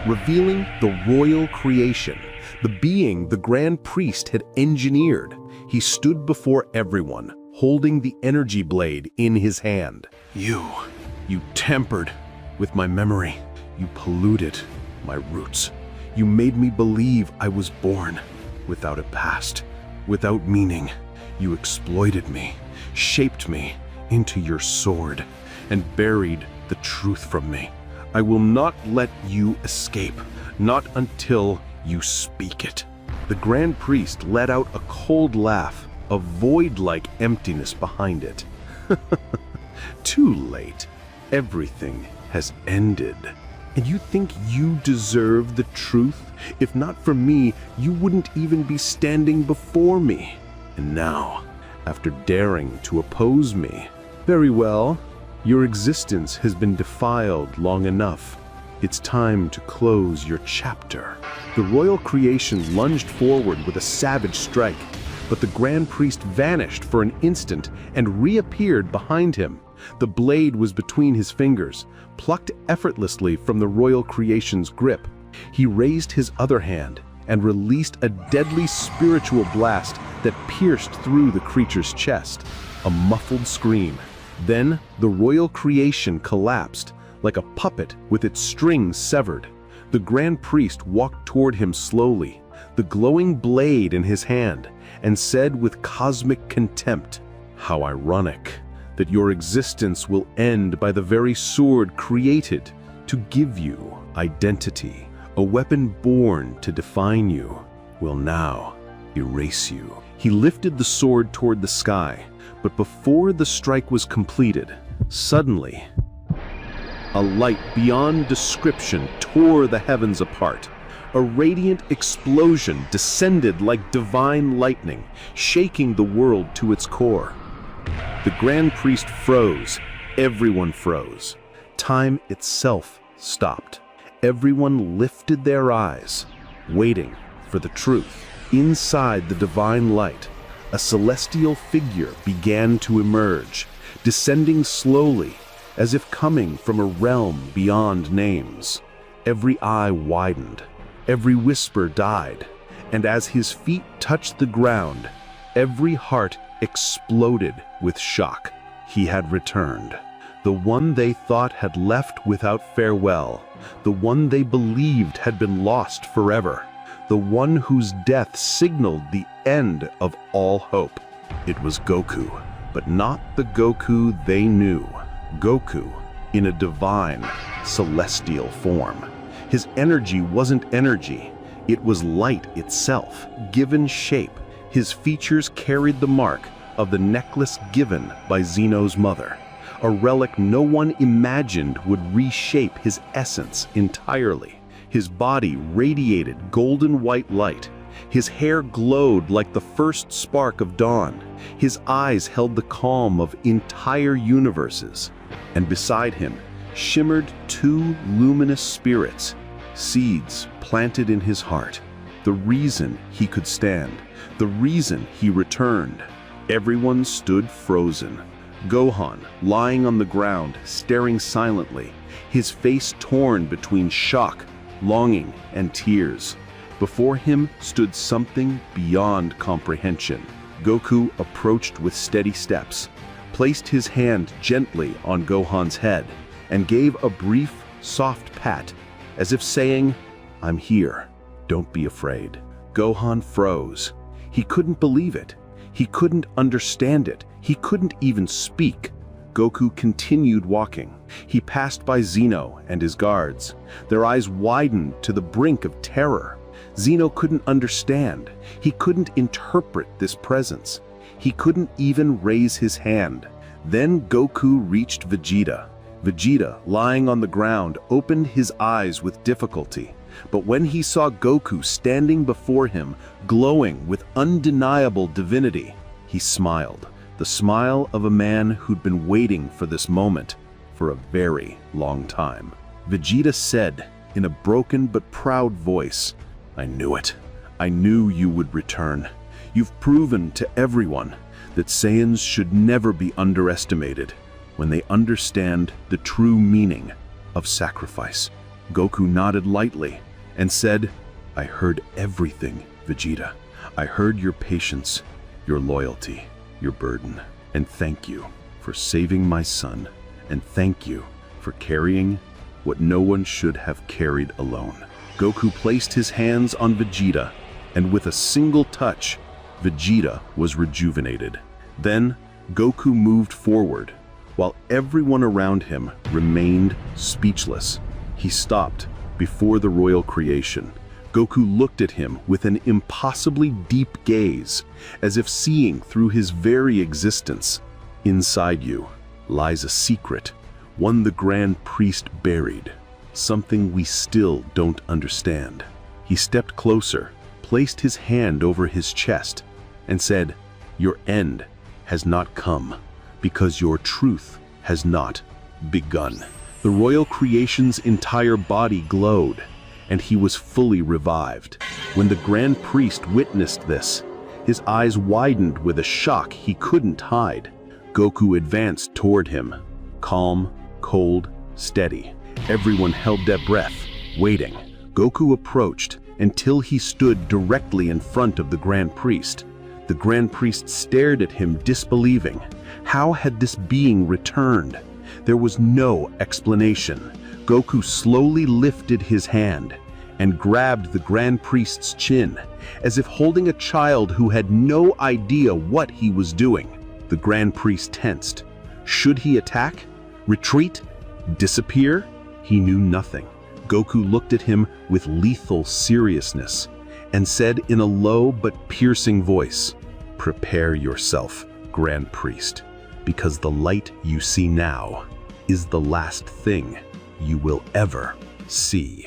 revealing the royal creation, the being the Grand Priest had engineered. He stood before everyone, holding the energy blade in his hand. You tampered with my memory. You polluted my roots. You made me believe I was born without a past, without meaning. You exploited me, shaped me into your sword, and buried the truth from me. I will not let you escape, not until you speak it. The Grand Priest let out a cold laugh, a void-like emptiness behind it. Too late. Everything has ended. And you think you deserve the truth? If not for me, you wouldn't even be standing before me. And now, after daring to oppose me, very well, your existence has been defiled long enough. It's time to close your chapter. The royal creation lunged forward with a savage strike, but the Grand Priest vanished for an instant and reappeared behind him. The blade was between his fingers, plucked effortlessly from the royal creation's grip. He raised his other hand and released a deadly spiritual blast that pierced through the creature's chest. A muffled scream. Then the royal creation collapsed, like a puppet with its strings severed. The Grand Priest walked toward him slowly, the glowing blade in his hand, and said with cosmic contempt, "How ironic that your existence will end by the very sword created to give you identity. A weapon born to define you will now erase you." He lifted the sword toward the sky, but before the strike was completed, suddenly, a light beyond description tore the heavens apart. A radiant explosion descended like divine lightning, shaking the world to its core. The Grand Priest froze. Everyone froze. Time itself stopped. Everyone lifted their eyes, waiting for the truth. Inside the divine light, a celestial figure began to emerge, descending slowly, as if coming from a realm beyond names. Every eye widened, every whisper died, and as his feet touched the ground, every heart exploded with shock. He had returned. The one they thought had left without farewell, the one they believed had been lost forever, the one whose death signaled the end of all hope. It was Goku, but not the Goku they knew. Goku in a divine, celestial form. His energy wasn't energy, it was light itself, given shape. His features carried the mark of the necklace given by Zeno's mother, a relic no one imagined would reshape his essence entirely. His body radiated golden white light. His hair glowed like the first spark of dawn. His eyes held the calm of entire universes. And beside him shimmered two luminous spirits, seeds planted in his heart. The reason he could stand, the reason he returned. Everyone stood frozen. Gohan, lying on the ground, staring silently, his face torn between shock, longing, and tears. Before him stood something beyond comprehension. Goku approached with steady steps, placed his hand gently on Gohan's head, and gave a brief, soft pat, as if saying, "I'm here, don't be afraid." Gohan froze. He couldn't believe it. He couldn't understand it. He couldn't even speak. Goku continued walking. He passed by Zeno and his guards. Their eyes widened to the brink of terror. Zeno couldn't understand. He couldn't interpret this presence. He couldn't even raise his hand. Then Goku reached Vegeta. Vegeta, lying on the ground, opened his eyes with difficulty. But when he saw Goku standing before him, glowing with undeniable divinity, he smiled. The smile of a man who'd been waiting for this moment for a very long time. Vegeta said, in a broken but proud voice, "I knew it. I knew you would return. You've proven to everyone that Saiyans should never be underestimated when they understand the true meaning of sacrifice." Goku nodded lightly and said, "I heard everything, Vegeta. I heard your patience, your loyalty, your burden, and thank you for saving my son, and thank you for carrying what no one should have carried alone." Goku placed his hands on Vegeta, and with a single touch, Vegeta was rejuvenated. Then, Goku moved forward, while everyone around him remained speechless. He stopped before the royal creation. Goku looked at him with an impossibly deep gaze, as if seeing through his very existence. "Inside you lies a secret, one the Grand Priest buried, something we still don't understand." He stepped closer, placed his hand over his chest, and said, "Your end has not come, because your truth has not begun." The royal creation's entire body glowed, and he was fully revived. When the Grand Priest witnessed this, his eyes widened with a shock he couldn't hide. Goku advanced toward him, calm, cold, steady. Everyone held their breath, waiting. Goku approached until he stood directly in front of the Grand Priest. The Grand Priest stared at him, disbelieving. How had this being returned? There was no explanation. Goku slowly lifted his hand and grabbed the Grand Priest's chin, as if holding a child who had no idea what he was doing. The Grand Priest tensed. Should he attack? Retreat? Disappear? He knew nothing. Goku looked at him with lethal seriousness and said in a low but piercing voice, "Prepare yourself, Grand Priest, because the light you see now is the last thing you will ever see."